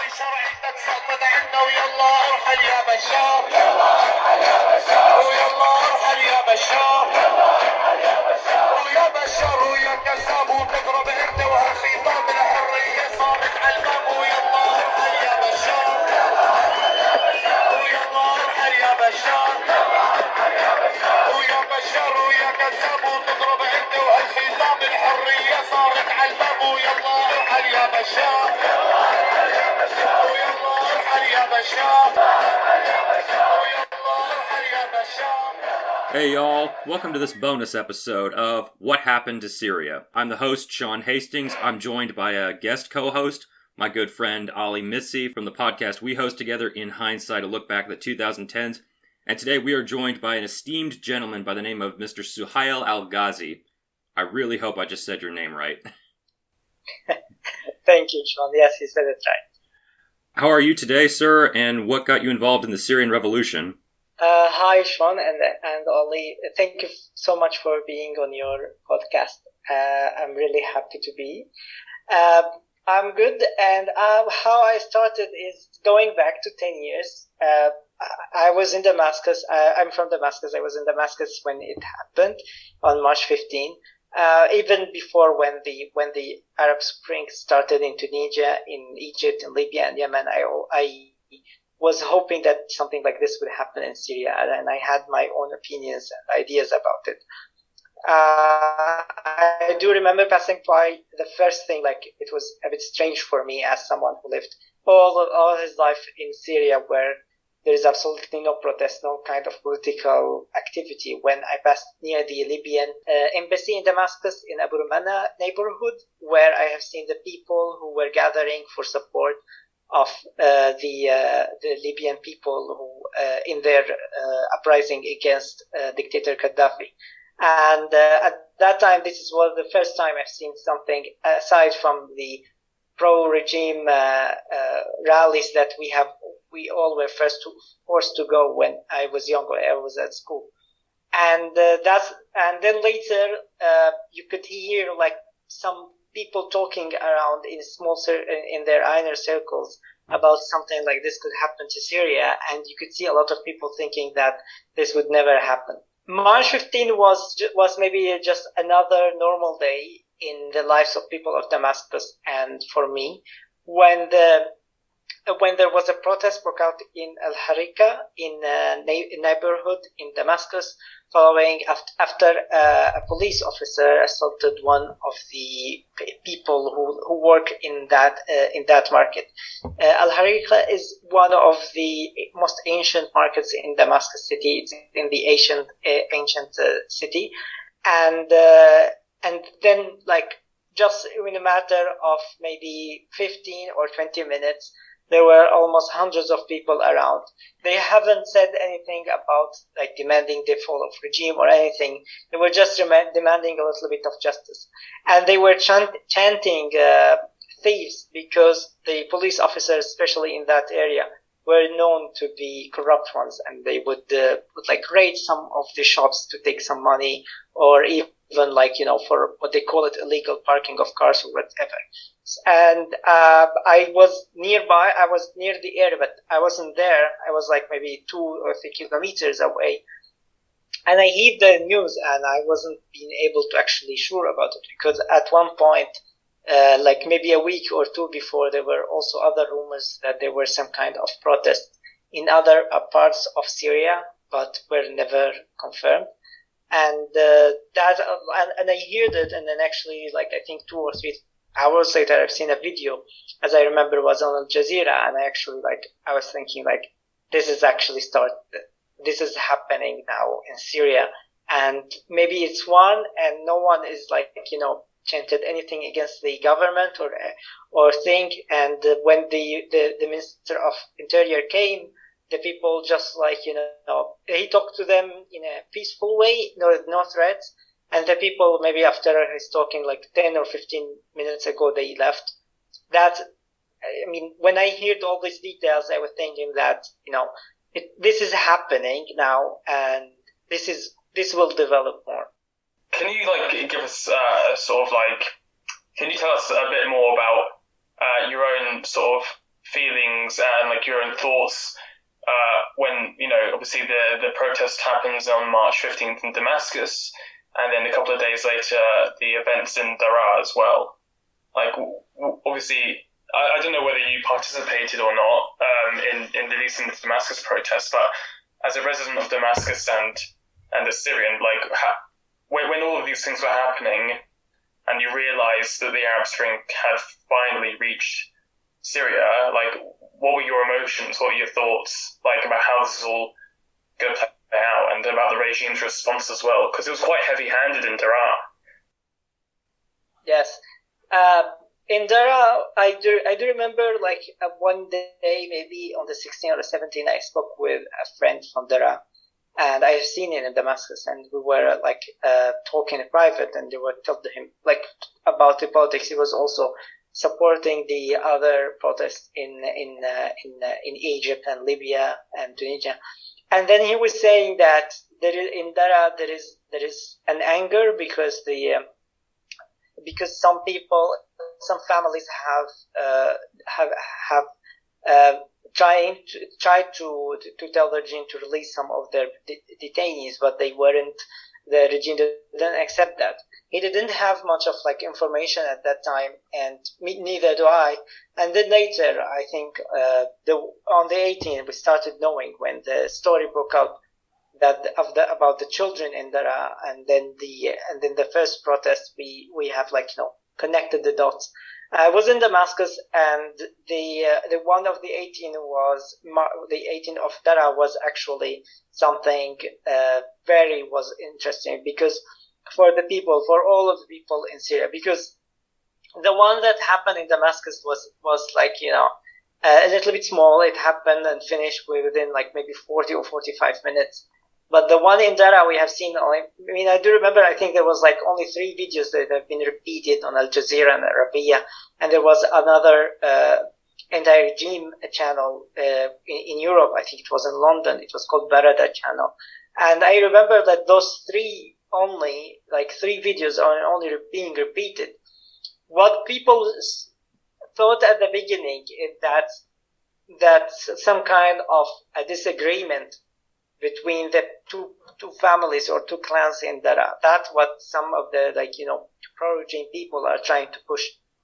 شرعي تتسلط عنا ويلا ارحل يا بشار يلا ارحل يا بشار ويلا ارحل يا بشار يلا ارحل يا بشار ويا بشار ويا كذاب وتضرب انت وهالخطاب الحريه صارت على الباب ويلا ارحل يا بشار يلا ارحل يا بشار ويلا ارحل يا بشار يلا ارحل يا بشار ويا بشار ويا كذاب وتضرب انت وهالخطاب الحريه صارت على الباب ويلا ارحل يا بشار يلا ارحل يا بشار ويلا ارحل يا بشار ويلا ارحل يا بشار. Hey y'all, welcome to this bonus episode of What Happened to Syria. I'm the host, Sean Hastings. I'm joined by a guest co-host, my good friend Ali Missy from the podcast we host together, In Hindsight, a look back at the 2010s. And today we are joined by an esteemed gentleman by the name of Mr. Suhail al-Ghazi. I really hope I just said your name right. Thank you, Sean. Yes, you said it right. How are you today, sir, and what got you involved in the Syrian revolution? Hi, Sean and Ollie. Thank you so much for being on your podcast. I'm really happy to be. I'm good, and how I started is going back to 10 years. I was in Damascus. I'm from Damascus. I was in Damascus when it happened on March 15. Even before when the Arab Spring started in Tunisia, in Egypt, in Libya, and Yemen, I was hoping that something like this would happen in Syria, and I had my own opinions and ideas about it. I do remember passing by the first thing, like it was a bit strange for me as someone who lived all his life in Syria, where there is absolutely no protest, no kind of political activity. When I passed near the Libyan embassy in Damascus, in Abu Rumana neighborhood, where I have seen the people who were gathering for support of the Libyan people who in their uprising against dictator Gaddafi. And at that time, this was the first time I've seen something aside from the pro-regime rallies that we all were forced to go when I was younger. I was at school, and then later you could hear like some people talking around in their inner circles about something like this could happen to Syria, and you could see a lot of people thinking that this would never happen. March 15 was maybe just another normal day in the lives of people of Damascus, and for me, when there was a protest broke out in Al-Harika, in a neighborhood in Damascus, following after a police officer assaulted one of the people who work in that market. Al-Harika is one of the most ancient markets in Damascus city. It's in the ancient city, and then like just in a matter of maybe 15 or 20 minutes. There were almost hundreds of people around. They haven't said anything about like demanding the fall of regime or anything. They were just demanding a little bit of justice. And they were chanting thieves, because the police officers, especially in that area, were known to be corrupt ones, and they would like raid some of the shops to take some money, or even for what they call it, illegal parking of cars or whatever. And I was nearby. I was near the area, but I wasn't there. I was like maybe 2 or 3 kilometers away, and I heard the news, and I wasn't being able to actually sure about it, because at one point, like maybe a week or 2 before, there were also other rumors that there were some kind of protest in other parts of Syria, but were never confirmed. And and I heard it, and then actually, like I think 2 or 3 hours later, I've seen a video, as I remember, was on Al Jazeera, and I was thinking this is this is happening now in Syria, and maybe it's one, and no one is chanted anything against the government or thing. And when the Minister of Interior came, the people just he talked to them in a peaceful way, no threats. And the people, maybe after his talking 10 or 15 minutes ago, they left. When I heard all these details, I was thinking that, this is happening now, and this will develop more. Can you give us can you tell us a bit more about your own sort of feelings and like your own thoughts when, you know, obviously the protest happens on March 15th in Damascus, and then a couple of days later the events in Daraa as well. Like, obviously, I don't know whether you participated or not in the recent Damascus protests, but as a resident of Damascus and a Syrian, like, when all of these things were happening and you realized that the Arab Spring had finally reached Syria, like, what were your emotions? What were your thoughts, like, about how this is all going to play out, and about the regime's response as well? Because it was quite heavy-handed in Daraa. Yes. In Daraa, I do remember, like, one day, maybe on the 16th or the 17th, I spoke with a friend from Daraa, and I have seen him in Damascus, and we were, like, talking in private, and they were telling him, like, about the politics. He was also supporting the other protests in Egypt and Libya and Tunisia. And then he was saying that in Daraa there is an anger because some families have tried to tell the regime to release some of their detainees, but the regime didn't accept that. He didn't have much of, like, information at that time, and neither do I. And then later, I think on the 18th, we started knowing, when the story broke out about the children in Daraa, and then the first protest, we have, like, you know, connected the dots. I was in Damascus, and the one of the 18th of Daraa was actually something was interesting, because for all of the people in Syria, because the one that happened in Damascus was like, you know, a little bit small. It happened and finished within, like, maybe 40 or 45 minutes. But the one in Daraa we have seen, I do remember, I think there was, like, only 3 videos that have been repeated on Al Jazeera and Arabiya, and there was another anti-regime channel in Europe. I think it was in London. It was called Barada channel. And I remember that those 3 videos are only being repeated. What people thought at the beginning is that some kind of a disagreement between the two families or 2 clans in Daraa. That's what some of the, like, you know, pro-regime people are trying to push.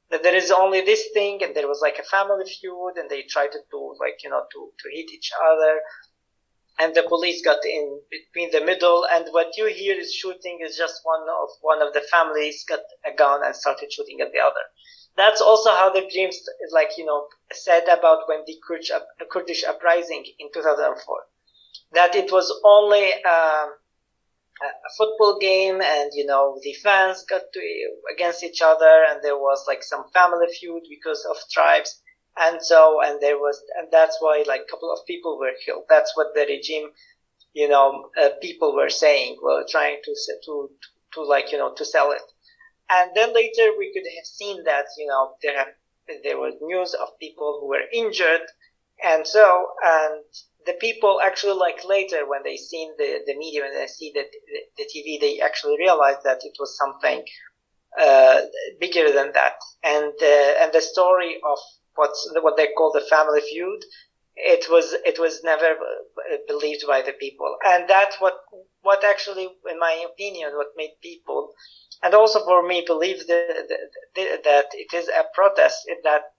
That there is only this thing, and there was, like, a family feud, and they tried to like, you know, to hit each other. And the police got in between the middle, and what you hear is shooting is just one of the families got a gun and started shooting at the other. That's also how the regime, like, you know, said about when the Kurdish uprising in 2004. That it was only a football game, and, you know, the fans got against each other, and there was, like, some family feud because of tribes. And that's why, like, a couple of people were killed. That's what the regime, you know, people were saying, trying to like, you know, to sell it. And then later we could have seen that, you know, there was news of people who were injured, and the people actually, like, later when they seen the media, when they see the TV, they actually realized that it was something bigger than that. And the story of what they call the family feud, it was never believed by the people. And that's what actually, in my opinion, what made people, and also for me, believe that it is a protest, that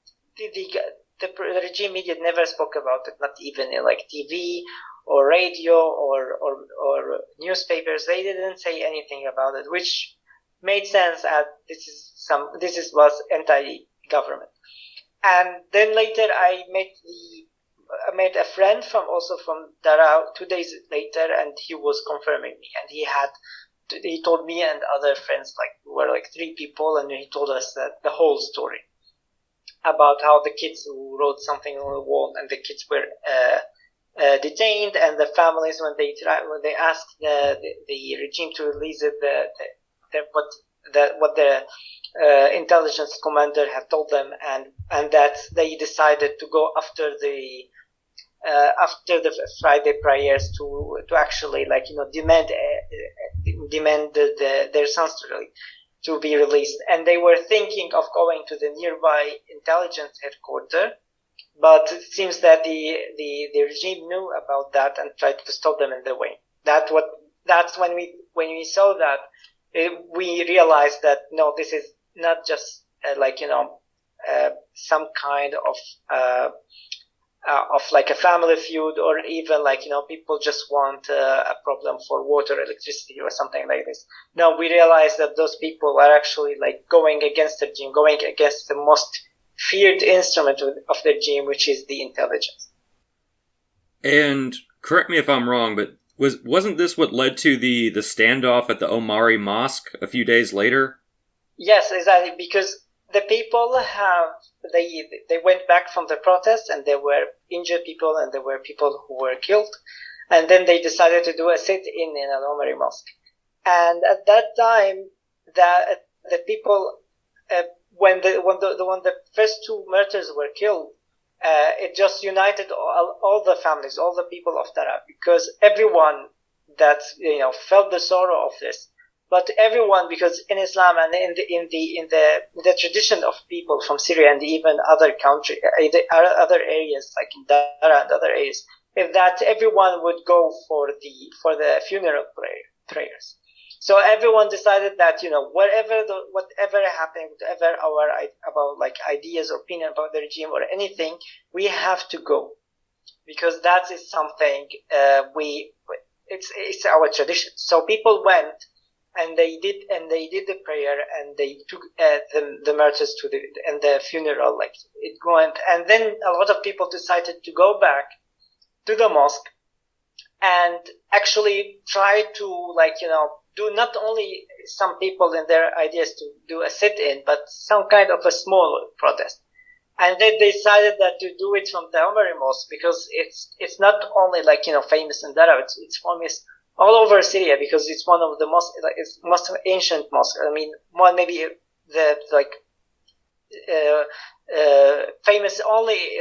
the regime media never spoke about it, not even in, like, TV or radio or newspapers. They didn't say anything about it, which made sense, as this was anti-government. And then later I met a friend from Daraa 2 days later, and he was confirming me, and he told me and other friends, like, we were like 3 people, and he told us that the whole story about how the kids who wrote something on the wall, and the kids were detained, and the families, when they asked the regime to release it, what the intelligence commander had told them, and that they decided to go after the Friday prayers to actually, like, you know, demand their sons to be released. And they were thinking of going to the nearby intelligence headquarters But it seems that the regime knew about that and tried to stop them in the way. That's when we saw that we realized that no, this is not just some kind of like a family feud, or even people just want a problem for water, electricity, or something like this. No, we realized that those people are actually like going against the regime, going against the most feared instrument of the regime, which is the intelligence. And correct me if I'm wrong, but wasn't this what led to the standoff at the Omari Mosque a few days later? Yes, exactly, because the people they went back from the protests, and there were injured people and there were people who were killed, and then they decided to do a sit-in in Al Omari Mosque. And at that time, the people when the first two martyrs were killed, it just united all the families, all the people of Dara, because everyone that felt the sorrow of this. But everyone, because in Islam and in the tradition of people from Syria and even other country, other areas like in Dara and other areas, is that everyone would go for the funeral prayers. So everyone decided that whatever happened, whatever about like ideas or opinion about the regime or anything, we have to go, because that is something it's our tradition. So people went. And they did the prayer, and they took the martyrs to the funeral, like it went. And then a lot of people decided to go back to the mosque and actually try to do not only some people in their ideas to do a sit-in, but some kind of a small protest. And they decided that to do it from the Omari Mosque, because it's not only famous in Dara, it's famous all over Syria, because it's one of the most ancient mosques. I mean, one maybe the famous only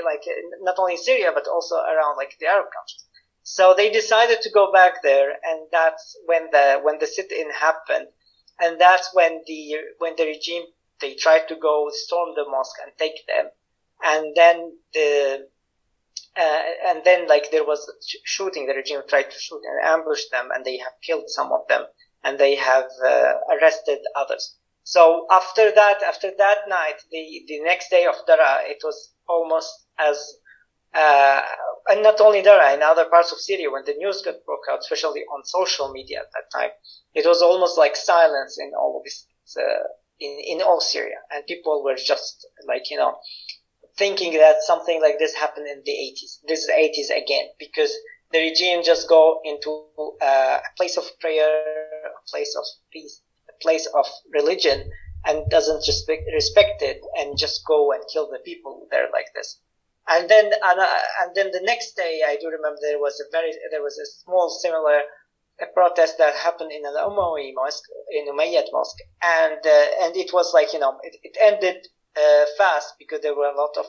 not only in Syria but also around the Arab countries. So they decided to go back there, and that's when the sit-in happened, and that's when the regime, they tried to go storm the mosque and take them, and then there was shooting. The regime tried to shoot and ambush them, and they have killed some of them, and they have arrested others. So after that night, the next day of Dara, it was almost as and not only Dara, in other parts of Syria, when the news got broke out, especially on social media at that time, it was almost like silence in all of this in all Syria, and people were just thinking that something like this happened in the 80s. This is the 80s again, because the regime just go into a place of prayer, a place of peace, a place of religion, and doesn't respect it, and just go and kill the people there like this. And then the next day, I do remember there was a small similar protest that happened in an Umayyad mosque, and it was it ended fast, because there were a lot of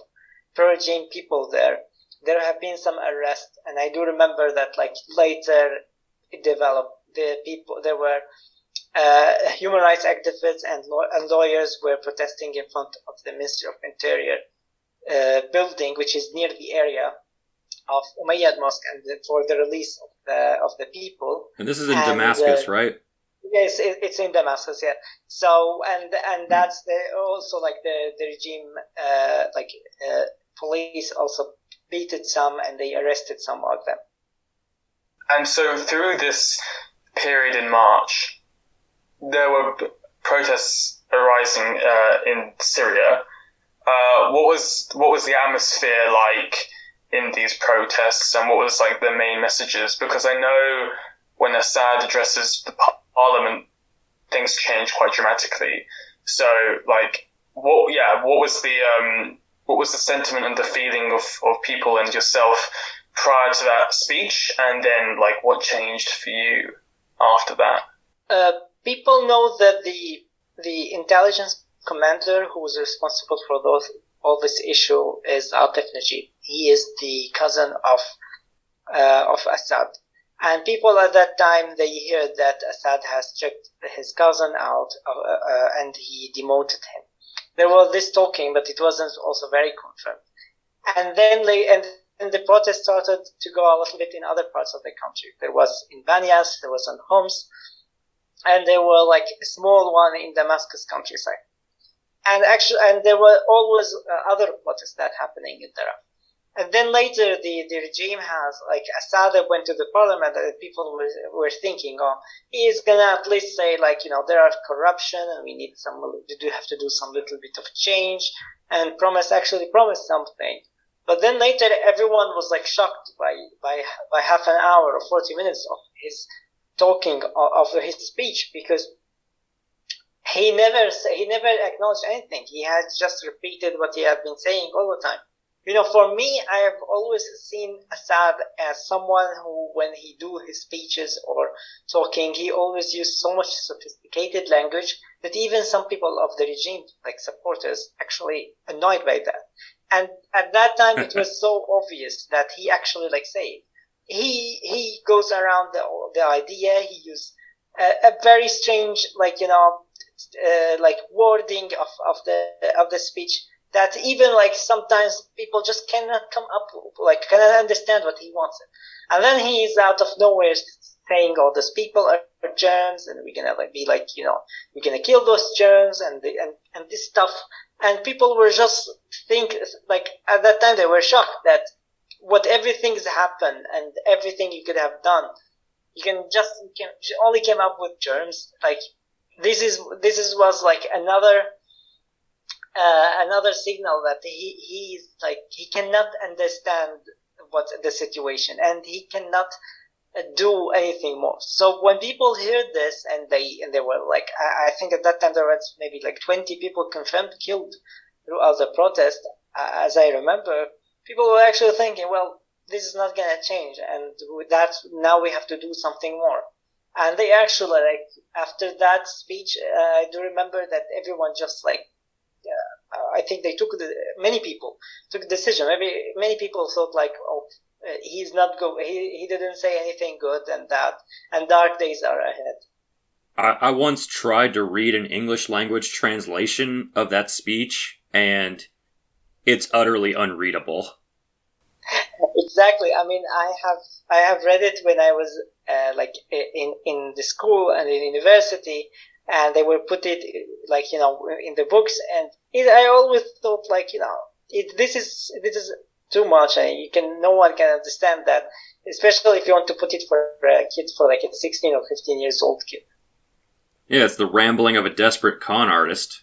pro-regime people there. There have been some arrests, and I do remember that later it developed. There were human rights activists and lawyers were protesting in front of the Ministry of Interior building, which is near the area of Umayyad Mosque, and for the release of the people. And this is in Damascus, right? Yes, it's in Damascus, yeah. So, and that's also the regime, police also beated some, and they arrested some of them. And so through this period in March, there were protests arising in Syria. What was the atmosphere like in these protests, and what was the main messages? Because I know when Assad addresses the parliament, things change quite dramatically. So, what was the sentiment and the feeling of people and yourself prior to that speech, and then what changed for you after that? People know that the intelligence commander who was responsible for all this issue is Atif Najib. He is the cousin of Assad. And people at that time, they hear that Assad has checked his cousin out, and he demoted him. There was this talking, but it wasn't also very confirmed. And then and the protest started to go a little bit in other parts of the country. There was in Banyas, there was in Homs, and there were like a small one in Damascus countryside. And there were always other protests that happening in Daraa. And then later, the regime has, like, Assad went to the parliament, and people were thinking, oh, he's gonna at least say, like, there are corruption, and we have to do some little bit of change, and actually promise something. But then later, everyone was, like, shocked by half an hour or 40 minutes of his talking, of his speech, because he never acknowledged anything. He had just repeated what he had been saying all the time. For me, I have always seen Assad as someone who, when he do his speeches or talking, he always used so much sophisticated language that even some people of the regime, like supporters, actually annoyed by that. And at that time, it was so obvious that he actually, like, say, he goes around the idea. He used a very strange, like, like wording of the speech, that even, like, sometimes people just cannot cannot understand what he wants. And then he is out of nowhere saying, oh, those people are germs, and we're gonna we're gonna kill those germs, and this stuff. And people were just like, at that time they were shocked that everything's happened and everything you could have done, you only came up with germs. Like, this was like another signal that he's like, he cannot understand what the situation, and he cannot do anything more. So when people heard this, and they were like, I think at that time there was maybe like 20 people confirmed killed throughout the protest, as I remember, people were actually thinking, well, this is not going to change, and with that, now we have to do something more. And they actually, like, after that speech, I do remember that everyone just, like, I think many people took a decision. Maybe many people thought, like, oh, he's not he didn't say anything good, and dark days are ahead. I once tried to read an English language translation of that speech, and it's utterly unreadable. Exactly. I mean, I have read it when I was like in the school and in university, and they were put it, like, in the books, and I always thought, like, this is too much, and no one can understand that, especially if you want to put it for a kid, for like a 16 or 15 years old kid. Yeah, it's the rambling of a desperate con artist.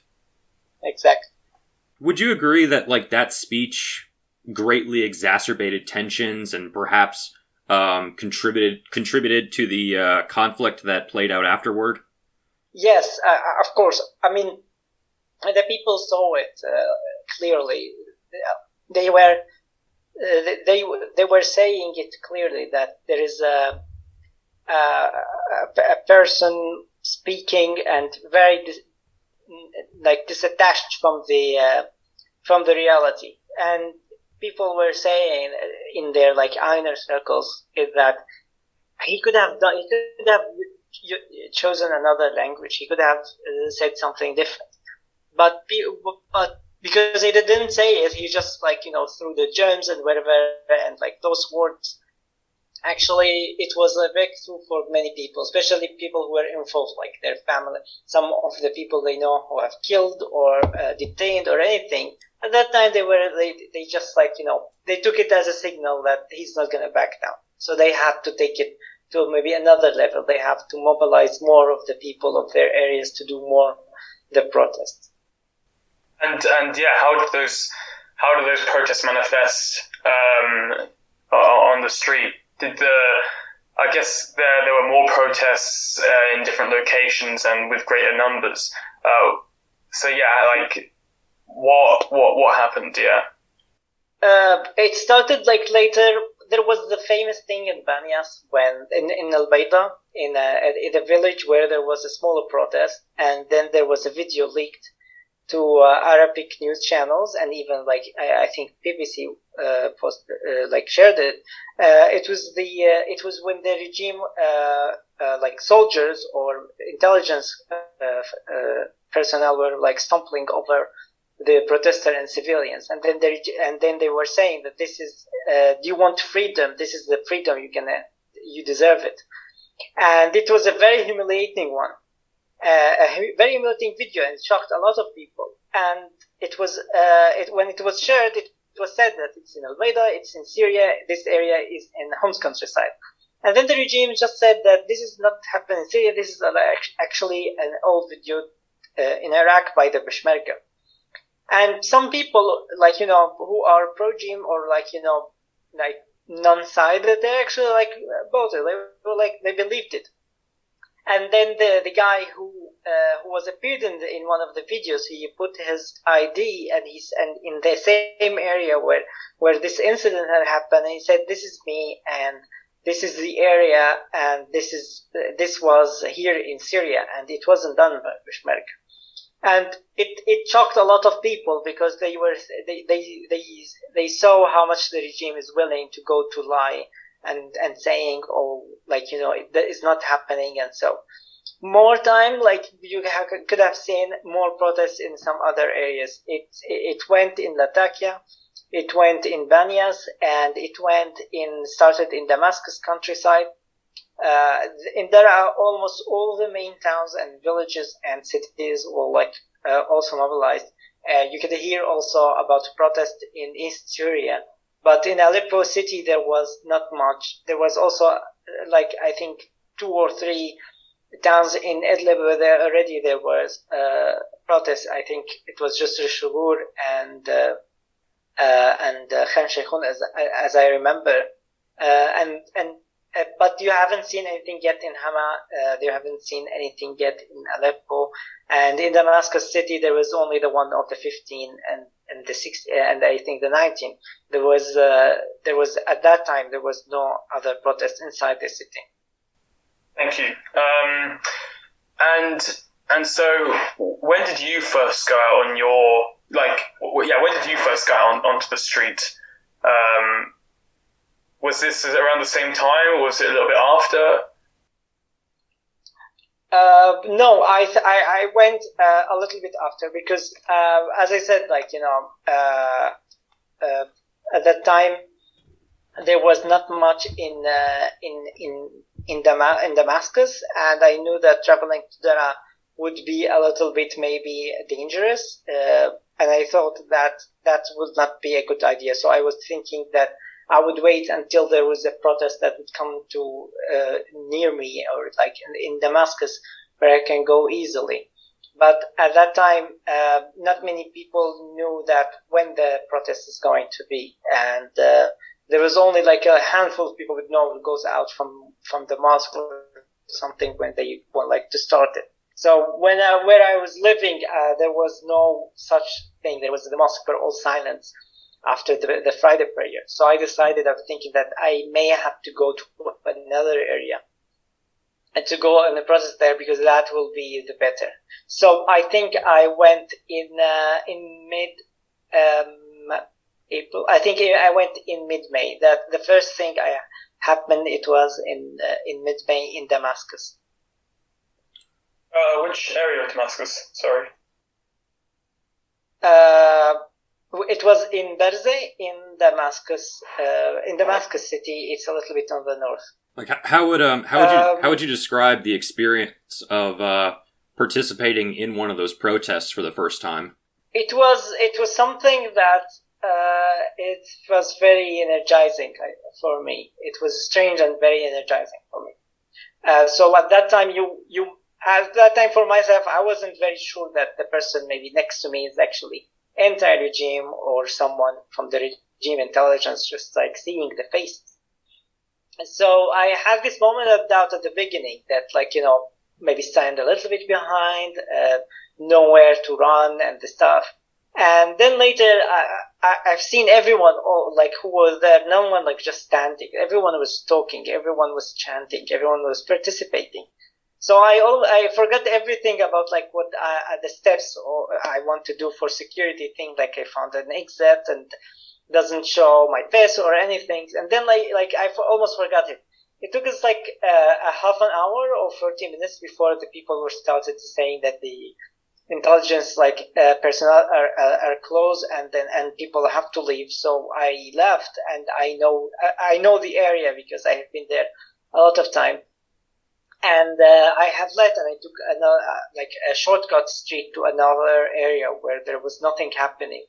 Exactly. Would you agree that, like, that speech greatly exacerbated tensions and perhaps contributed to the conflict that played out afterward? Yes, of course. I mean, the people saw it clearly. They were saying it clearly that there is a person speaking and very disattached from the reality, and people were saying in their, like, inner circles, is that he could have chosen another language. He could have said something different, but because he didn't say it, he just, like, through the germs and whatever, and, like, those words. Actually, it was a breakthrough for many people, especially people who were involved, like their family, some of the people they know who have killed or detained or anything. At that time, they just, like, they took it as a signal that he's not going to back down. So they had to take it to maybe another level. They have to mobilize more of the people of their areas to do more the protests. And yeah, how do those protests manifest on the street? I guess there were more protests in different locations and with greater numbers. So yeah, like, what happened? Yeah. It started, like, later. There was the famous thing in Banyas when in Al Bayda, in a village where there was a smaller protest, and then there was a video leaked to Arabic news channels, and even, like, I think BBC shared it. It was when the regime like soldiers or intelligence personnel were, like, stumbling over the protester and civilians, and then they were saying that this is do you want freedom? This is the freedom you deserve it, and it was a very humiliating one, very humiliating video, and shocked a lot of people. And it was when it was shared, it was said that it's in Al-Baida, it's in Syria, this area is in Homs countryside. And then the regime just said that this is not happening in Syria, this is actually an old video in Iraq by the Peshmerga. And some people, who are pro-regime or non-sided, they're actually both. They were they believed it. And then the guy who was appeared in one of the videos, he put his ID and in the same area where this incident had happened, and he said, "This is me, and this is the area, and this was here in Syria, and it wasn't done by Peshmerga." And it shocked a lot of people because they saw how much the regime is willing to go to lie and saying, it's not happening. And so more time, you could have seen more protests in some other areas. It went in Latakia, it went in Banyas, and it started in Damascus countryside. In Daraa, almost all the main towns and villages and cities were also mobilized. You could hear also about protest in East Syria, but in Aleppo city there was not much. There was also I think 2 or 3 towns in Idlib where there was protests. I think it was just Rishugur and Khan Sheikhun as I remember, but you haven't seen anything yet in Hama. You haven't seen anything yet in Aleppo, and in Damascus city there was only the one of the 15 and the 16 and I think the 19. There was at that time there was no other protest inside the city. Thank you. And so when did you first go out on your when did you first go out onto the street? Was this around the same time, or was it a little bit after? No, I went a little bit after because, as I said, at that time there was not much in Damascus, and I knew that traveling to Daraa would be a little bit maybe dangerous, and I thought that would not be a good idea. So I was thinking that I would wait until there was a protest that would come to near me, or in Damascus, where I can go easily. But at that time, not many people knew that when the protest is going to be, and there was only a handful of people would know who goes out from the mosque or something when they want to start it. So where I was living, there was no such thing. There was the mosque were all silent after the Friday prayer. So I decided, I was thinking that I may have to go to another area and to go on the protest there because that will be the better. So I think I went in mid April. I think I went in mid-May. That the first thing happened. It was in mid-May in Damascus. Which area of Damascus? Sorry. It was in Berze, in Damascus city. It's a little bit on the north. How would you describe the experience of participating in one of those protests for the first time? It was something that it was very energizing for me. It was strange and very energizing for me. So at that time, for myself, I wasn't very sure that the person maybe next to me is actually anti-regime or someone from the regime intelligence, just seeing the faces. And so I had this moment of doubt at the beginning that maybe stand a little bit behind, nowhere to run and the stuff. And then later, I've seen everyone, who was there, no one just standing. Everyone was talking, everyone was chanting, everyone was participating. So I forgot everything about what the steps I want to do for security thing. I found an exit and doesn't show my face or anything. And then I almost forgot it. It took us a half an hour or 40 minutes before the people were started saying that intelligence personnel are close, and people have to leave. So I left, and I know the area because I have been there a lot of time. And I have left, and I took a shortcut street to another area where there was nothing happening.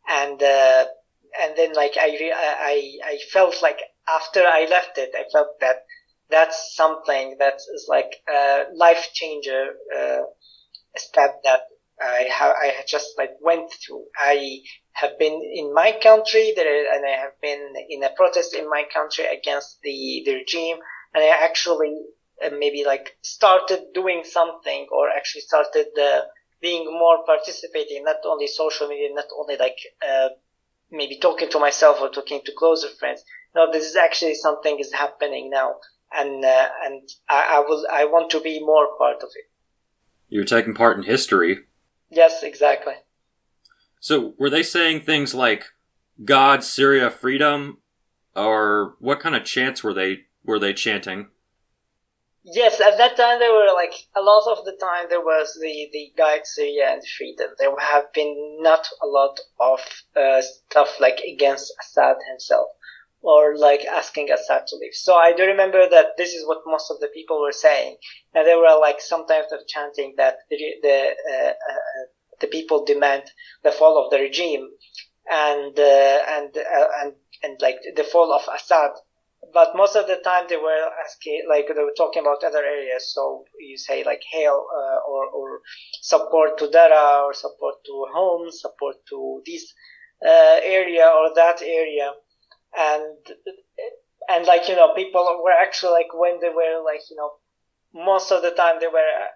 And then I felt like after I left it, I felt that that's something that is like a life changer step that I just went through. I have been in my country and I have been in a protest in my country against the regime, and I actually maybe started doing something, or actually started being more participating, not only social media, not only maybe talking to myself or talking to closer friends. No, this is actually something is happening now, and I want to be more part of it. You're taking part in history. Yes, exactly. So were they saying things like "God, Syria, freedom," or what kind of chants were they chanting? Yes, at that time there were a lot of the time there was the guide Syria and freedom. There have been not a lot of stuff against Assad himself, or asking Assad to leave. So I do remember that this is what most of the people were saying, and there were some type of chanting that the people demand the fall of the regime, and the fall of Assad. But most of the time they were asking, they were talking about other areas. So you say hail, or support to Dara, or support to Homs, support to this area or that area. And people were actually when they were most of the time they were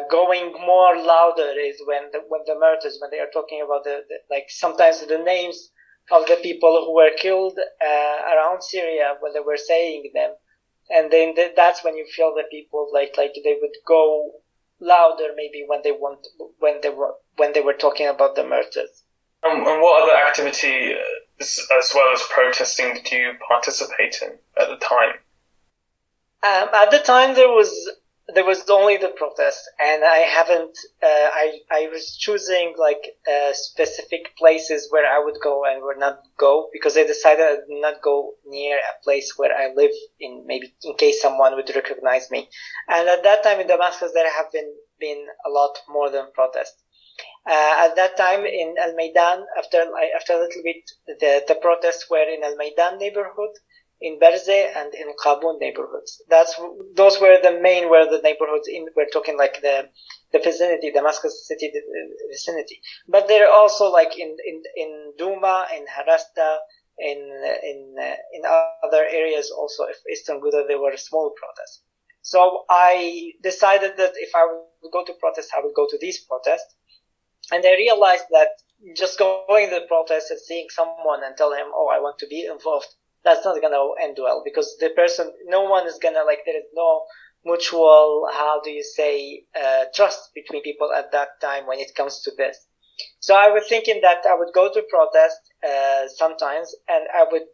going more louder is when the murders, when they are talking about the sometimes the names of the people who were killed around Syria, when they were saying them, and then that's when you feel the people they would go louder maybe when they were talking about the murders. And what other activity as well as protesting did you participate in at the time? At the time there was only the protest, and I haven't. I was choosing specific places where I would go and would not go, because I decided I would not go near a place where I live in, maybe in case someone would recognize me. And at that time in Damascus there have been a lot more than protests. At that time in Al Maidan, after a little bit, the protests were in Al Maidan neighborhood, in Berze, and in Qabun neighborhoods. Those were the neighborhoods we're talking the vicinity, Damascus city vicinity. But there are also in Douma, in Harasta, in other areas also of Eastern Ghouta, there were small protests. So I decided that if I would go to protest, I would go to these protests. And I realized that just going to the protest and seeing someone and tell him, oh, I want to be involved, that's not going to end well, because no one is going to, there is no mutual, trust between people at that time when it comes to this. So I was thinking that I would go to protest, sometimes, and I would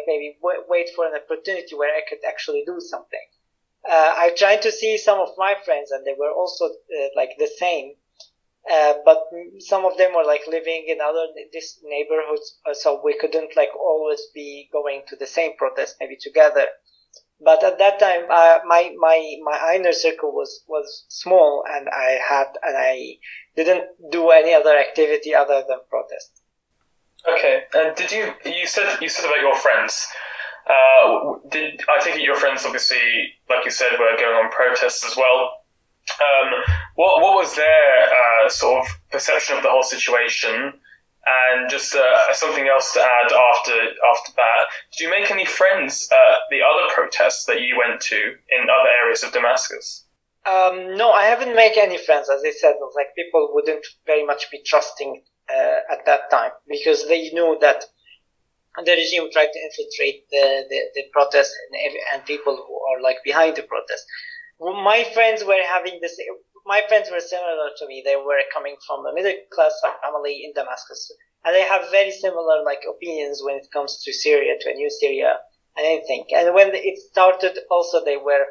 maybe wait for an opportunity where I could actually do something. I tried to see some of my friends, and they were also, the same. But some of them were living in other neighborhoods, so we couldn't always be going to the same protest maybe together. But at that time, my inner circle was small, and I didn't do any other activity other than protest. Okay, and you said about your friends? I take it your friends obviously, like you said, were going on protests as well. What was their sort of perception of the whole situation? And just something else to add after that, did you make any friends at the other protests that you went to in other areas of Damascus? No, I haven't made any friends. As I said, people wouldn't very much be trusting at that time, because they knew that the regime tried to infiltrate the protest and people who are behind the protest. My friends were having this. My friends were similar to me. They were coming from a middle class family in Damascus, and they have very similar opinions when it comes to Syria, to a new Syria, and anything. And when it started, also they were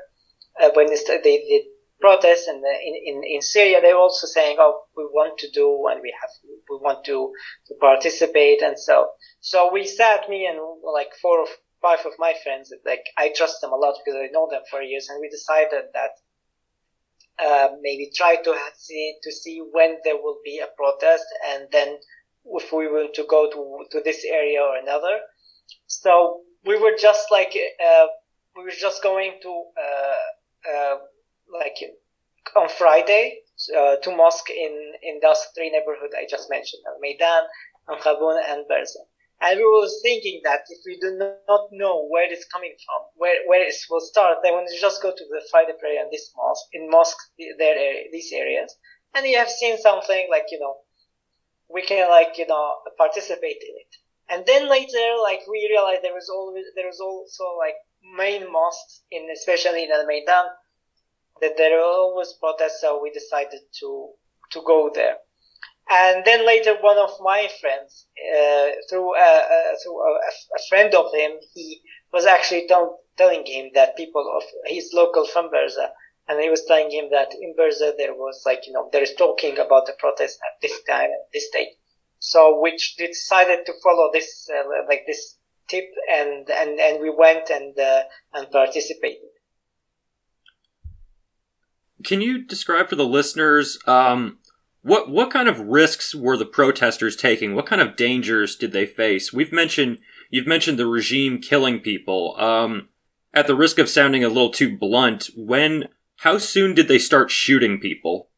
when they protests, and in Syria they're also saying, oh, we want to do and we want to participate. And so we sat, me and like 4 or 5 of my friends, like I trust them a lot because I know them for years, and we decided that maybe try to see when there will be a protest, and then if we want to go to this area or another. So we were just like going to like on Friday to mosque in those 3 neighborhoods I just mentioned, Al Maidan, Ankhabun, and Berza. And we were thinking that if we do not know where it's coming from, where it will start, then we just go to the Friday prayer in this mosque, these areas, and you have seen something like, we can participate in it. And then later, like we realized there was also like main mosques especially in Al Maidan, that there are always protests, so we decided to go there. And then later, one of my friends, through a friend of him, he was actually telling him that he's local from Berza, and he was telling him that in Berza there was there is talking about the protest at this time, at this date. So which they decided to follow this this tip, and we went and participated. Can you describe for the listeners what kind of risks were the protesters taking? What kind of dangers did they face? You've mentioned the regime killing people. At the risk of sounding a little too blunt, how soon did they start shooting people?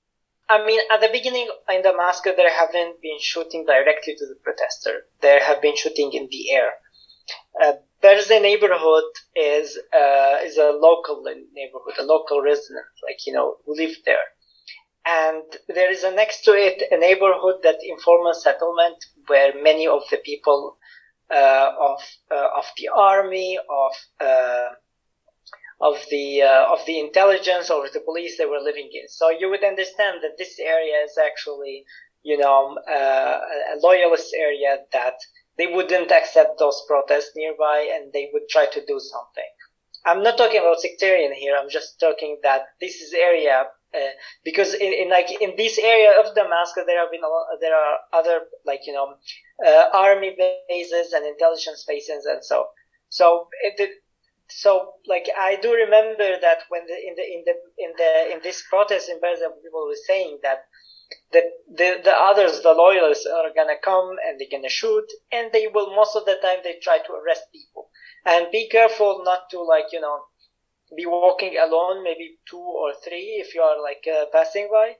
I mean, at the beginning in Damascus, there haven't been shooting directly to the protester. There have been shooting in the air. Berza neighborhood is a local neighborhood, a local resident, who live there. And there is next to it a neighborhood, that informal settlement, where many of the people of the army, of the intelligence, or the police, they were living in. So you would understand that this area is actually, a loyalist area, that they wouldn't accept those protests nearby, and they would try to do something. I'm not talking about sectarian here. I'm just talking that this is area. Because in this area of Damascus, there are other army bases and intelligence bases, and so I do remember that when in this protest in Berza, people were saying that the others, the loyalists, are gonna come and they're gonna shoot, and they will, most of the time they try to arrest people, and be careful not to be walking alone, maybe 2 or 3 if you are passing by,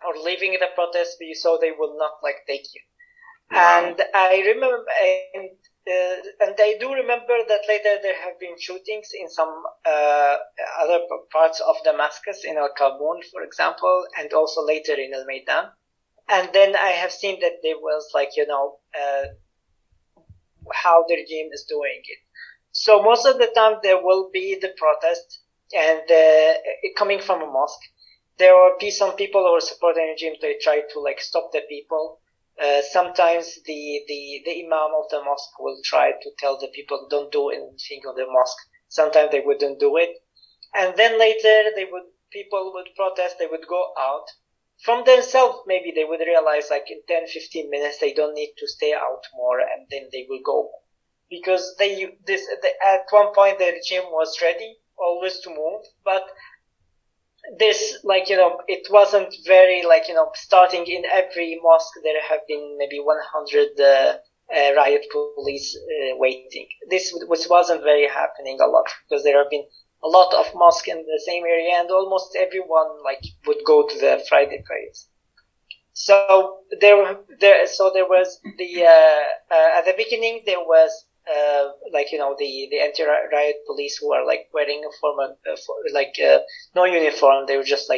or leaving the protest, so they will not take you. Wow. And I remember, and I do remember that later there have been shootings in some other parts of Damascus, in Al-Kabun, for example, and also later in Al Maidan. And then I have seen that there was how the regime is doing it. So most of the time there will be the protest, and coming from a mosque, there will be some people who are supporting the regime. They try to stop the people. Sometimes the imam of the mosque will try to tell the people, don't do anything on the mosque. Sometimes they wouldn't do it, and then later people would protest. They would go out from themselves. Maybe they would realize in 10-15 minutes they don't need to stay out more, and then they will go. Because at one point the regime was ready always to move, but this, it wasn't very, starting in every mosque there have been maybe 100 riot police waiting. This wasn't very happening a lot, because there have been a lot of mosques in the same area, and almost everyone would go to the Friday prayers. So there was at the beginning there was the anti-riot police who are wearing no uniform. They were just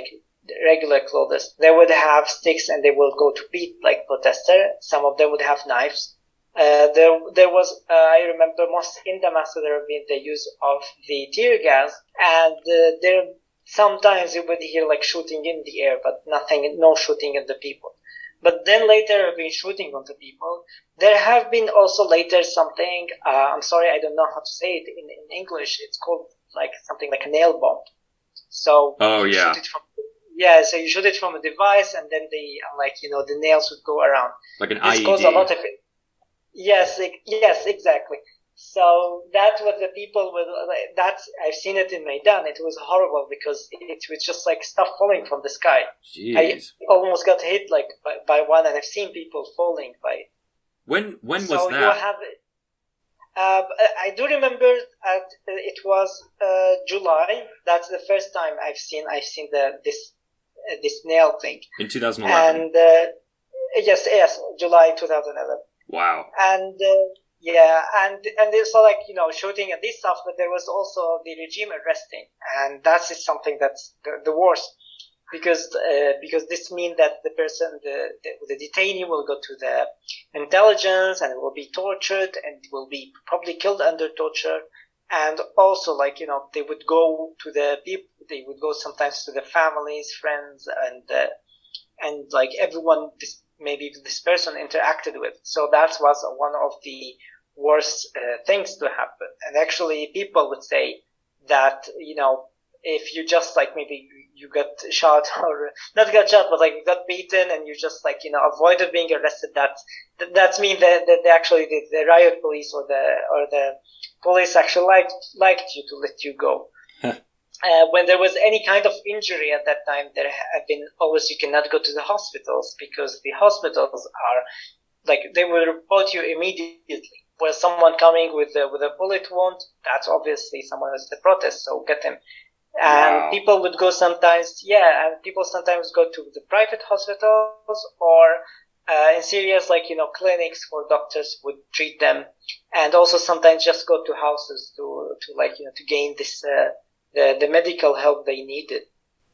regular clothes. They would have sticks, and they will go to beat protesters. Some of them would have knives. There was I remember most in Damascus there have been the use of the tear gas, and there sometimes you would hear shooting in the air, but no shooting at the people. But then later have been shooting on the people. There have been also later something, I'm sorry, I don't know how to say it in English. It's called something like a nail bomb. So Oh, you yeah. shoot it from so you shoot it from a device, and then the nails would go around. Like an This caused a IED. lot of it. Yes, exactly. So that's what the people would. That's I've seen it in Maidan. It was horrible because it was just like stuff falling from the sky. I Jeez. almost got hit like by one, and I've seen people falling by it. When was So you that? have. I do remember it was July. That's the first time I've seen this nail thing. In 2011. And yes, July 2011. Wow. And and it's all like shooting and this stuff, but there was also the regime arresting, and that is something that's the worst, because this means that the person, the detainee, will go to the intelligence and will be tortured and will be probably killed under torture, and also they would go to the people, they would go sometimes to the families, friends, and like everyone maybe this person interacted with. So that was one of the worst things to happen. And actually people would say that, if you just maybe you got shot or not got shot, but you got beaten and you just avoided being arrested, that's mean that actually the riot police or the police actually liked you to let you go. When there was any kind of injury at that time, there had been always you cannot go to the hospitals, because the hospitals are they will report you immediately. Where someone coming with a bullet wound, that's obviously someone who's the protest, so get him. And Wow. people would go sometimes, and people sometimes go to the private hospitals, or in Syria, clinics where doctors would treat them, and also sometimes just go to houses to gain this the medical help they needed.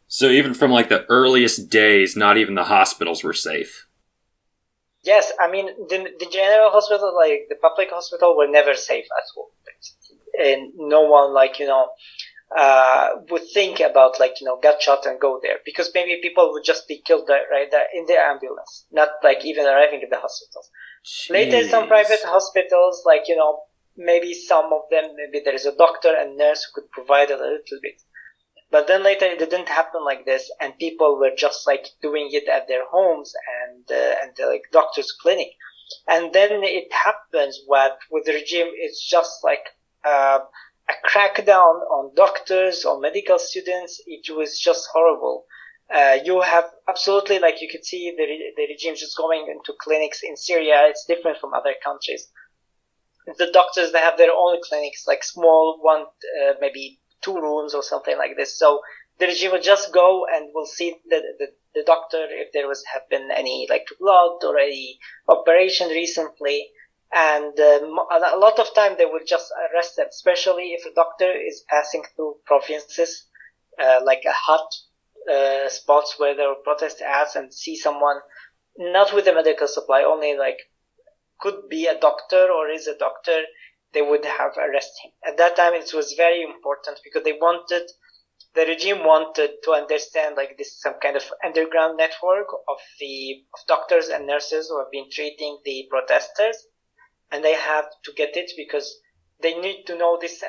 So even from the earliest days, not even the hospitals were safe. Yes, I mean the general hospital, the public hospital, were never safe at all, and no one would think about get shot and go there, because maybe people would just be killed right there in the ambulance, not even arriving at the hospitals. Jeez. Later, some private hospitals, maybe some of them, maybe there is a doctor and nurse who could provide a little bit. But then later it didn't happen like this, and people were just doing it at their homes and the doctor's clinic. And then it happens with the regime, it's just a crackdown on doctors, on medical students. It was just horrible. You have absolutely, you could see the regime just going into clinics in Syria. It's different from other countries. The doctors, they have their own clinics, small one, maybe 2 rooms or something like this. So the regime will just go and will see the doctor if there have been any blood or any operation recently. And a lot of time they will just arrest them, especially if a doctor is passing through provinces, a hot spots where there are protest ads, and see someone not with a medical supply, only could be a doctor or is a doctor, they would have arrested him. At that time, it was very important, because the regime wanted to understand this some kind of underground network of doctors and nurses who have been treating the protesters, and they have to get it because they need to know this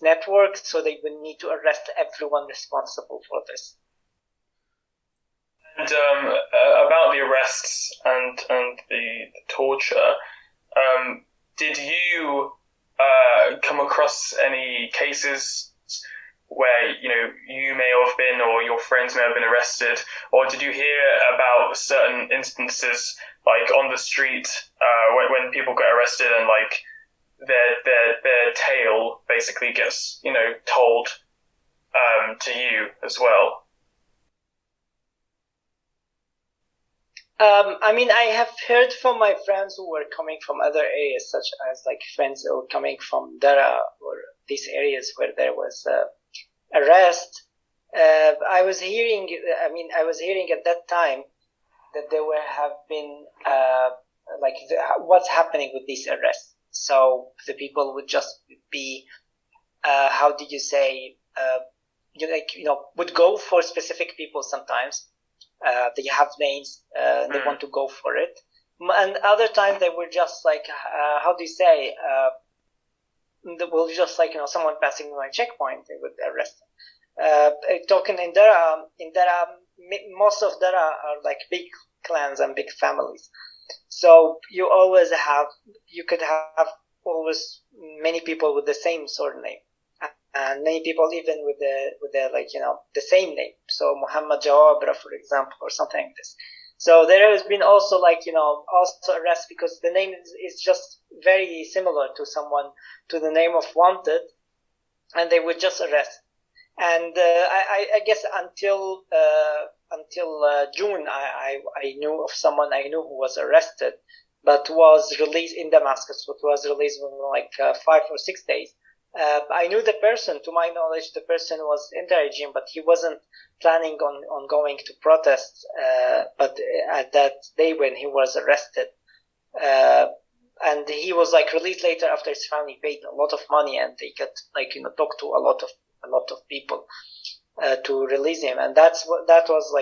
network, so they would need to arrest everyone responsible for this. And about the arrests and the torture, did you come across any cases where you may have been, or your friends may have been arrested, or did you hear about certain instances on the street when people get arrested and their tale basically gets told to you as well? I mean, I have heard from my friends who were coming from other areas, such as friends who were coming from Dara or these areas where there was arrest. I was hearing at that time that there have been what's happening with these arrests. So the people would just be, how did you say, would go for specific people sometimes. They have names, they want to go for it. And other times they were just how do you say, they will just someone passing my checkpoint, they would arrest them. Talking in Dara, most of Dara are like big clans and big families. So you could have always many people with the same surname, and many people even with the like the same name. So Muhammad Jawabra, for example, or something like this. So there has been also also arrests because the name is just very similar to the name of wanted, and they would just arrest. And I guess until June, I knew of someone I knew who was arrested, but was released in Damascus, but was released within 5 or 6 days. I knew the person. To my knowledge, the person was in the regime, but he wasn't planning on going to protest. But at that day when he was arrested, and he was released later after his family paid a lot of money, and they could talk to a lot of people to release him. And that was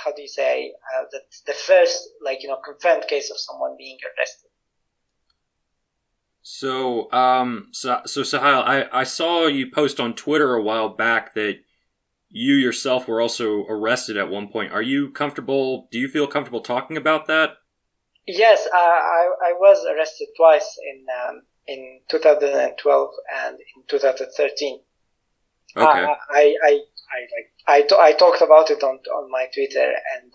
how do you say, the first confirmed case of someone being arrested. So Suhail, I saw you post on Twitter a while back that you yourself were also arrested at one point. Are you comfortable? Do you feel comfortable talking about that? Yes, I was arrested twice in 2012 and in 2013. Okay. I talked about it on my Twitter, and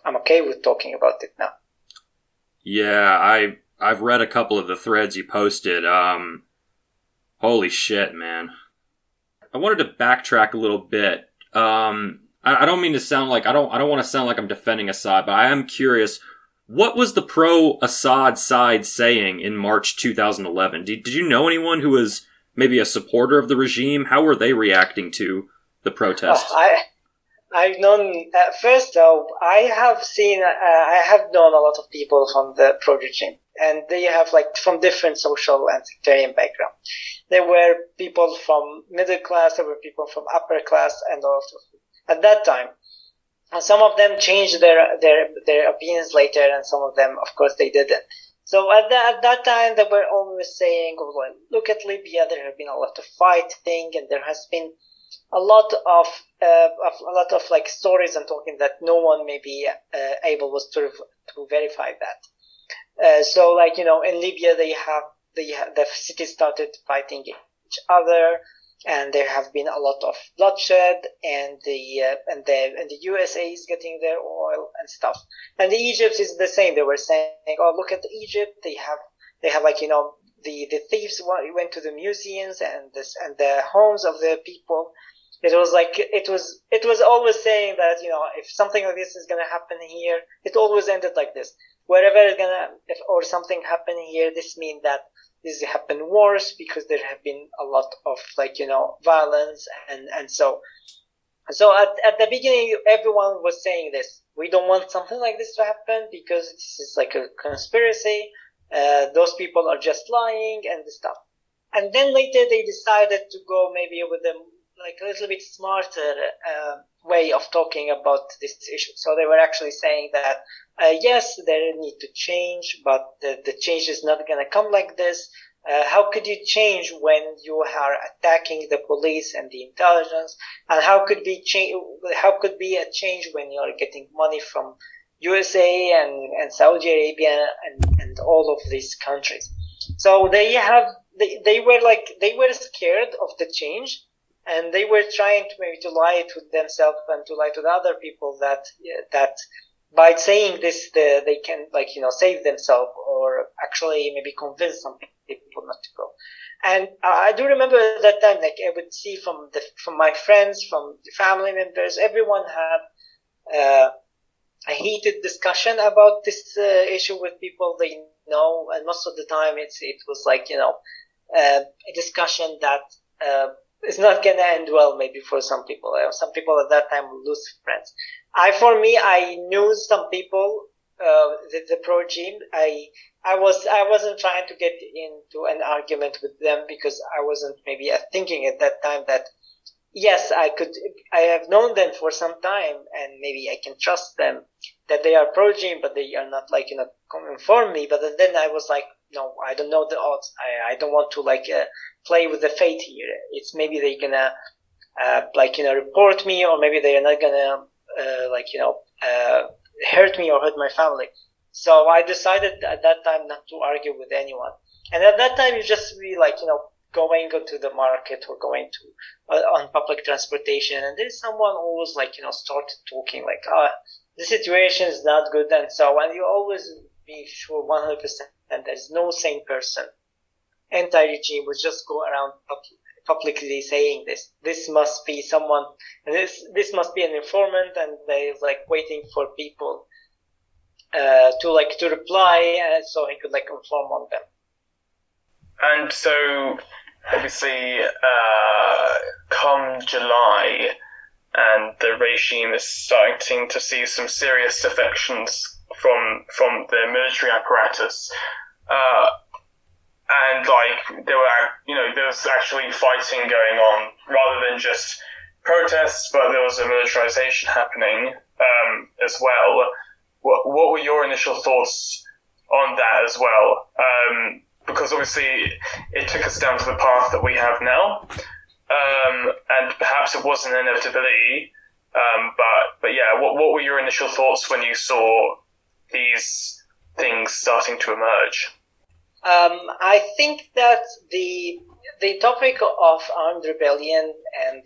I'm okay with talking about it now. Yeah, I've read a couple of the threads you posted. Holy shit, man. I wanted to backtrack a little bit. I don't mean to sound like I don't want to sound like I'm defending Assad, but I am curious. What was the pro-Assad side saying in March 2011? Did you know anyone who was maybe a supporter of the regime? How were they reacting to the protests? I've known first. So I have known a lot of people from the pro-regime, and they have from different social and sectarian background. There were people from middle class, there were people from upper class, and also at that time. And some of them changed their opinions later, and some of them, of course, they didn't. So at that time, they were always saying, "Look at Libya. There have been a lot of fighting, and there has been a lot of stories and talking that no one may be able was to verify that." So in Libya, the cities started fighting each other, and there have been a lot of bloodshed, and the USA is getting their oil and stuff. And Egypt is the same. They were saying, "Oh, look at Egypt. They have the thieves went to the museums and the homes of the people." It was always saying that if something like this is gonna happen here, it always ended like this. Wherever or something happen here, this means that this happened worse because there have been a lot of violence and so at the beginning everyone was saying this. We don't want something like this to happen because this is like a conspiracy. Those people are just lying and stuff. And then later they decided to go maybe with a little bit smarter way of talking about this issue. So they were actually saying that yes, they need to change, but the change is not going to come like this. How could you change when you are attacking the police and the intelligence? And how could be a change when you are getting money from USA and Saudi Arabia and all of these countries? So they were scared of the change. And they were trying to lie to themselves and to lie to the other people that by saying this, they can save themselves or actually maybe convince some people not to go. And I do remember at that time, I would see from my friends, from the family members, everyone had a heated discussion about this issue with people they know, and most of the time it was a discussion that it's not going to end well maybe for some people. Some people at that time will lose friends. I knew some people, the pro-regime. I wasn't trying to get into an argument with them because I wasn't maybe thinking at that time that, yes, I have known them for some time and maybe I can trust them that they are pro-regime, but they are not inform me. But then I was like, no, I don't know the odds. I don't want to play with the fate here. It's maybe they're gonna report me, or maybe they are not gonna hurt me or hurt my family. So I decided at that time not to argue with anyone. And at that time, you just be going to the market or going to on public transportation, and there's someone always started talking the situation is not good, and so on. You always be sure 100% there's no sane person. Anti-regime would just go around publicly saying this. This must be someone. This must be an informant, and they're waiting for people to reply, so he could inform on them. And so, obviously, come July, and the regime is starting to see some serious defections from the military apparatus, and there was actually fighting going on rather than just protests, but there was a militarization happening as well. What were your initial thoughts on that as well? Because obviously it took us down to the path that we have now, and perhaps it was an inevitability. But yeah, what were your initial thoughts when you saw these things starting to emerge? I think that the topic of armed rebellion and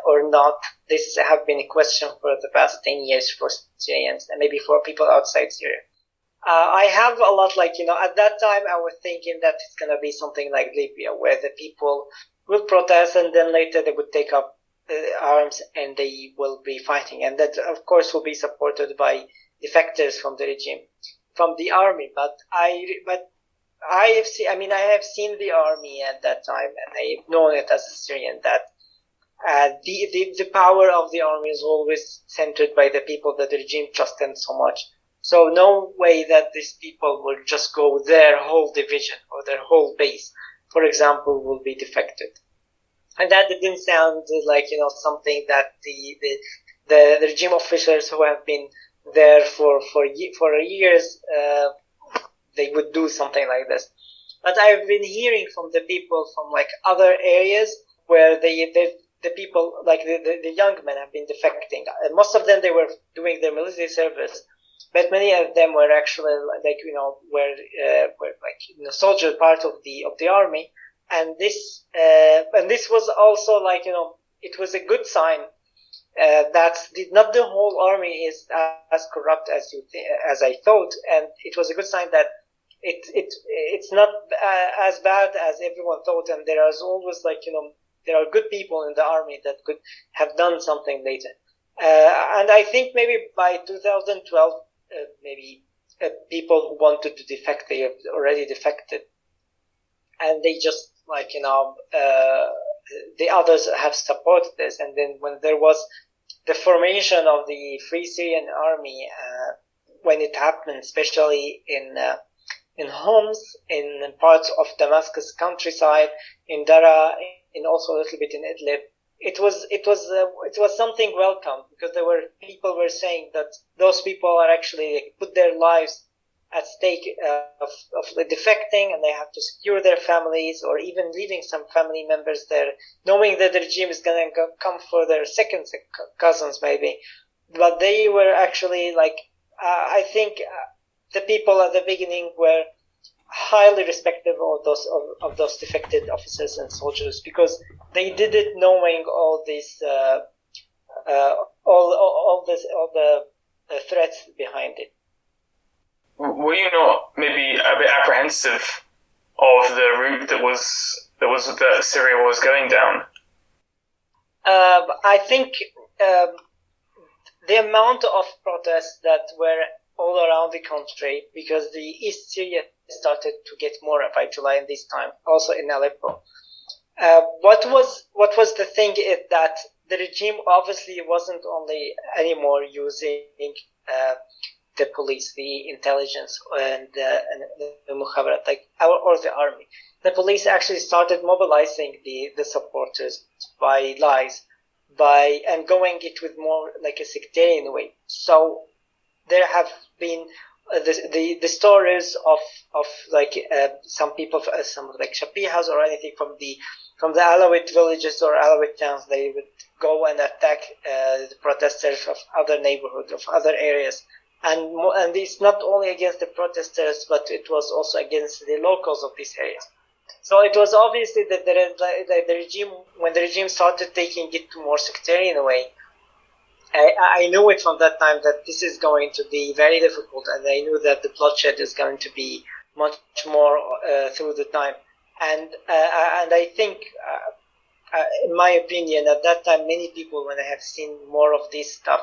or not, this have been a question for the past 10 years for Syrians and maybe for people outside Syria. I have a lot at that time I was thinking that it's going to be something like Libya, where the people will protest and then later they would take up arms and they will be fighting. And that, of course, will be supported by defectors from the regime, from the army. But I have seen the army at that time, and I've known it as a Syrian that the power of the army is always centered by the people that the regime trusted so much. So no way that these people will just go their whole division or their whole base, for example, will be defected. And that didn't sound something that the regime officers who have been there for years, they would do something like this. But I've been hearing from the people from other areas where the people, the young men, have been defecting. And most of them, they were doing their military service, but many of them were actually were soldier part of the army. And this was also it was a good sign that not the whole army is as corrupt as I thought, and it was a good sign that it's not as bad as everyone thought, and there is always there are good people in the army that could have done something later. And I think maybe by 2012, people who wanted to defect, they have already defected, and they just the others have supported this. And then when there was the formation of the Free Syrian Army, when it happened, especially in Homs, in parts of Damascus countryside, in Dara, in also a little bit in Idlib, it was something welcome, because people were saying that those people are actually put their lives at stake of defecting, and they have to secure their families, or even leaving some family members there, knowing that the regime is going to come for their second cousins maybe. But they were actually I think the people at the beginning were highly respectful of those defected officers and soldiers, because they did it knowing all this all the threats behind it. Were you not maybe a bit apprehensive of the route that Syria was going down? I think the amount of protests that were all around the country, because the East Syria started to get more by July in this time, also in Aleppo. What was the thing is that the regime obviously wasn't only anymore using the police, the intelligence, and the mukhabarat, or the army. The police actually started mobilizing the supporters by lies, and going it with more like a sectarian way. So there have been the stories of like some people, some like Shapihas or anything from the Alawite villages or Alawite towns, they would go and attack the protesters of other neighborhoods, of other areas. And it's not only against the protesters, but it was also against the locals of these areas. So it was obviously that the regime, when the regime started taking it to more sectarian way, I knew it from that time that this is going to be very difficult, and I knew that the bloodshed is going to be much more through the time. And I think, in my opinion, at that time, many people, when they have seen more of this stuff,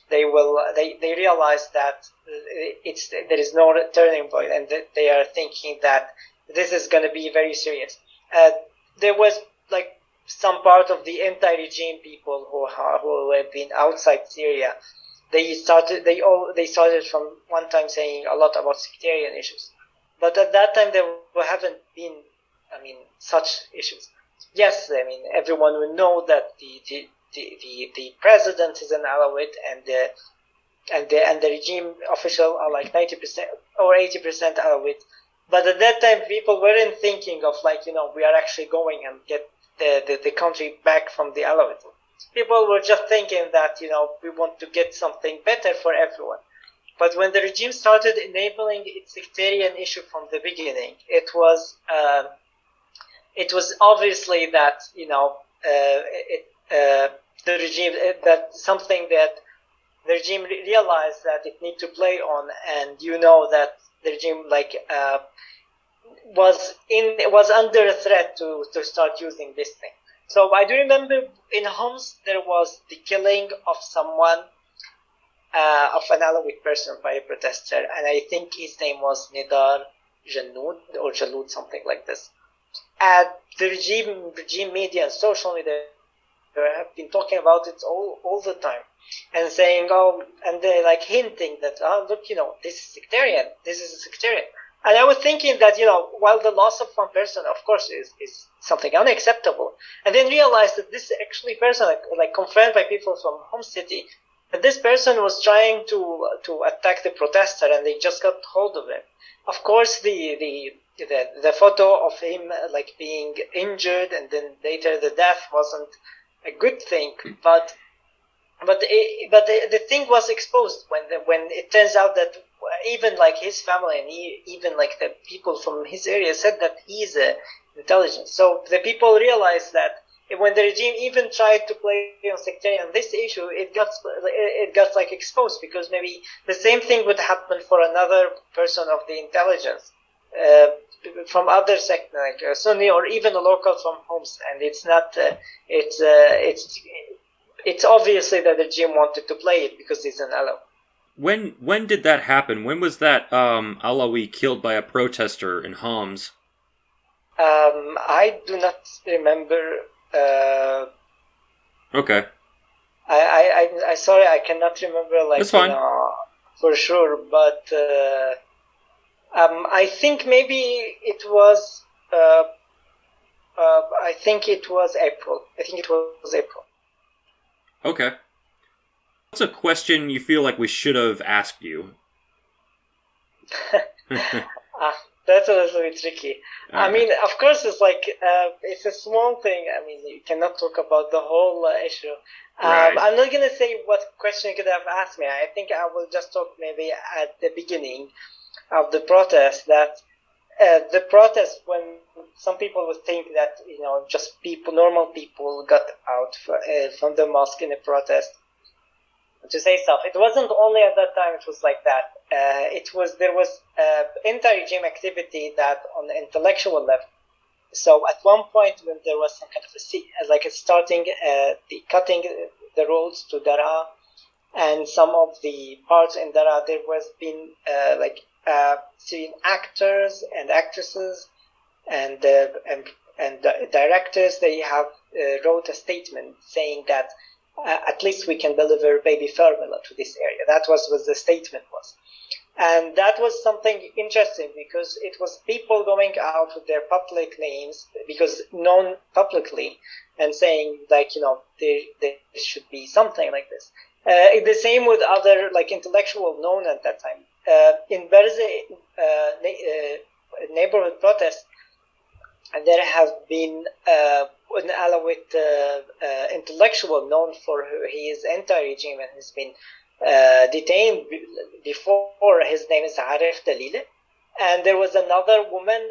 they realize that there is no turning point, and they are thinking that this is going to be very serious. There was like some part of the anti-regime people who have been outside Syria. They started from one time saying a lot about sectarian issues, but at that time there haven't been, such issues. Yes, everyone will know that the president is an Alawite, and the regime official are like 90% or 80% Alawite. But at that time, people weren't thinking of we are actually going and get the country back from the Alawites. People were just thinking that, we want to get something better for everyone. But when the regime started enabling its sectarian issue from the beginning, it was obviously that, the regime, that something that the regime realized that it need to play on, and that the regime was under a threat to start using this thing. So I do remember in Homs there was the killing of someone, of an Alawite person by a protester, and I think his name was Nidar Janoud or Jaloud, something like this. And the regime media and social media have been talking about it all the time, and saying, and they're hinting that, look, this is sectarian, this is sectarian. And I was thinking that, while the loss of one person, of course, is something unacceptable, and then realized that this actually person, confirmed by people from home city, that this person was trying to attack the protester, and they just got hold of him. Of course, the photo of him being injured and then later the death wasn't a good thing, but the thing was exposed when it turns out that even his family and even the people from his area said that he's intelligent. So the people realized that when the regime even tried to play on sectarian this issue, it got exposed, because maybe the same thing would happen for another person of the intelligence from other sector, like Sunni or even a local from Homs, and it's not. It's obviously that the regime wanted to play it because he's an Alawi. When did that happen? When was that Alawi killed by a protester in Homs? I do not remember. Okay. I sorry, I cannot remember That's fine. For sure, but I think maybe it was. I think it was April. Okay. What's a question you feel like we should have asked you? That's a little bit tricky. Right. Of course, it's it's a small thing. You cannot talk about the whole issue. Right. I'm not going to say what question you could have asked me. I think I will just talk maybe at the beginning of the protest, that the protest, when some people would think that, just normal people got out from the mosque in a protest to say stuff. It wasn't only at that time it was like that. There was anti-regime activity that on the intellectual level. So at one point when there was some kind of cutting the roads to Daraa, and some of the parts in Daraa, there was been Syrian actors and actresses and directors. They have wrote a statement saying that at least we can deliver baby formula to this area. That was what the statement was. And that was something interesting, because it was people going out with their public names, because known publicly, and saying there should be something like this. The same with other intellectual known at that time. in Berze neighborhood protests, and there have been an Alawite intellectual known for his anti-regime and has been detained before. His name is Arif Dalile. And there was another woman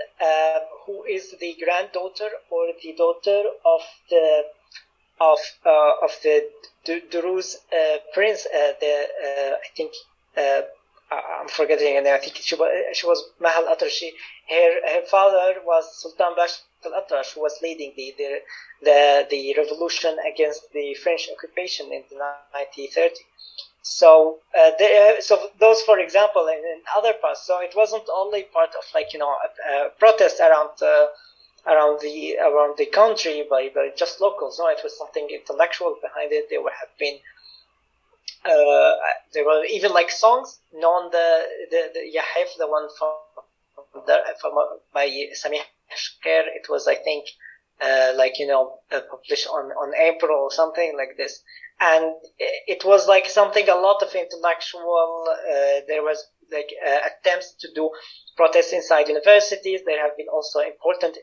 who is the granddaughter or the daughter of the Druze prince. I think I'm forgetting her name. I think she was Mahal Atrashi. Her father was Sultan Bash al-Atrash, who was leading the revolution against the French occupation in the 1930s. So those, for example, in other parts. So it wasn't only part of protest around the country by just locals. No, it was something intellectual behind it. There have been there were even like songs known the Yahif, the one from by Samih Shker. It was, I think, published on April or something like this. And it was like something, a lot of intellectual, there was attempts to do protests inside universities. There have been also important,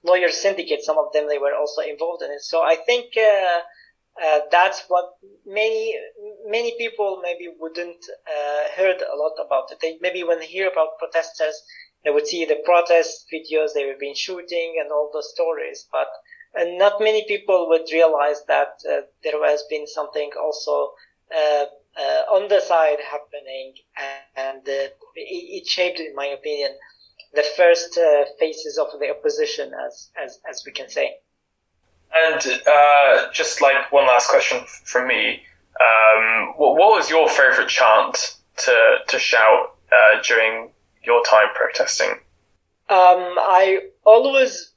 lawyer syndicates. Some of them, they were also involved in it. So I think, that's what many people maybe wouldn't, heard a lot about it. Maybe when they hear about protesters, they would see the protest videos, they were being shooting and all those stories, but not many people would realize that there has been something also on the side happening, and it shaped, in my opinion, the first phases of the opposition, as we can say. And just like one last question from me, what was your favorite chant to shout during your time protesting? I always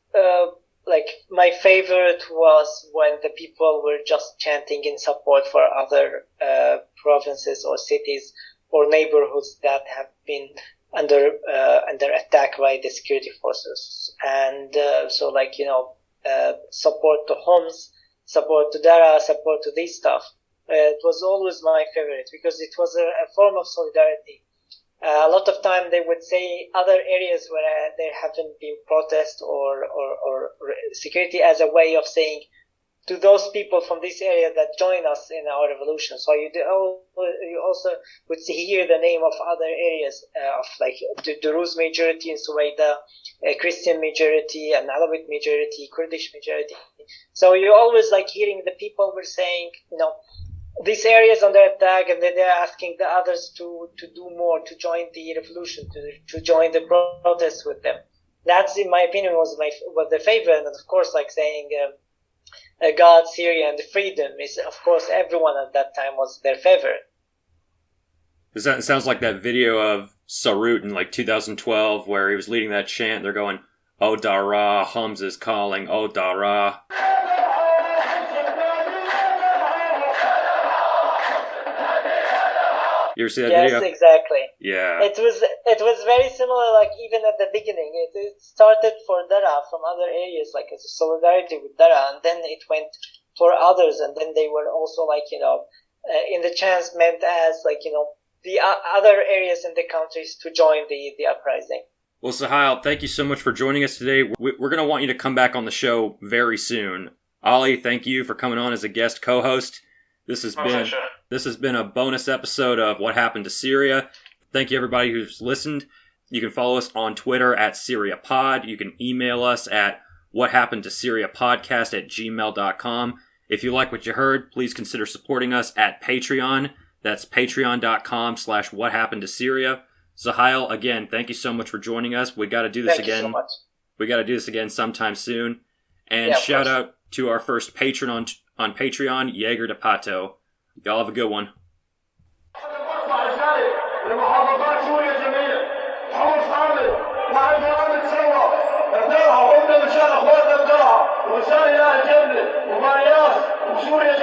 my favorite was when the people were just chanting in support for other provinces or cities or neighborhoods that have been under attack by the security forces, and support to Homs, support to Dara, support to this stuff. It was always my favorite because it was a form of solidarity. A lot of time they would say other areas where there haven't been protests or security as a way of saying to those people from this area that join us in our revolution. So you also would hear the name of other areas of the Druze majority in Suwaida, a Christian majority, an Alawite majority, Kurdish majority. So you always hearing the people were saying, this area is under attack, and then they're asking the others to do more, to join the revolution, to join the protests with them. That's, in my opinion, was the favorite. And of course, saying God, Syria, and freedom is, of course, everyone at that time was their favorite. It sounds like that video of Sarut in 2012 where he was leading that chant. They're going, "Oh Dara, Homs is calling, oh Dara." You ever see that video? Yes, exactly. Yeah. It was very similar, even at the beginning. It started for Dara from other areas, as a solidarity with Dara, and then it went for others, and then they were also, in the chance meant as, the other areas in the countries to join the uprising. Well, Suhail, thank you so much for joining us today. We're going to want you to come back on the show very soon. Ali, thank you for coming on as a guest co-host. This has been a bonus episode of What Happened to Syria. Thank you, everybody who's listened. You can follow us on Twitter at SyriaPod. You can email us at whathappenedtosyriapodcast@gmail.com. If you like what you heard, please consider supporting us at Patreon. That's patreon.com/whathappenedtosyria. Suhail, again, thank you so much for joining us. We got to do this again. Thank you so much. We got to do this again sometime soon. And shout out to our first patron on Patreon, Jaeger de Pato. Y'all have a good one. وسوريا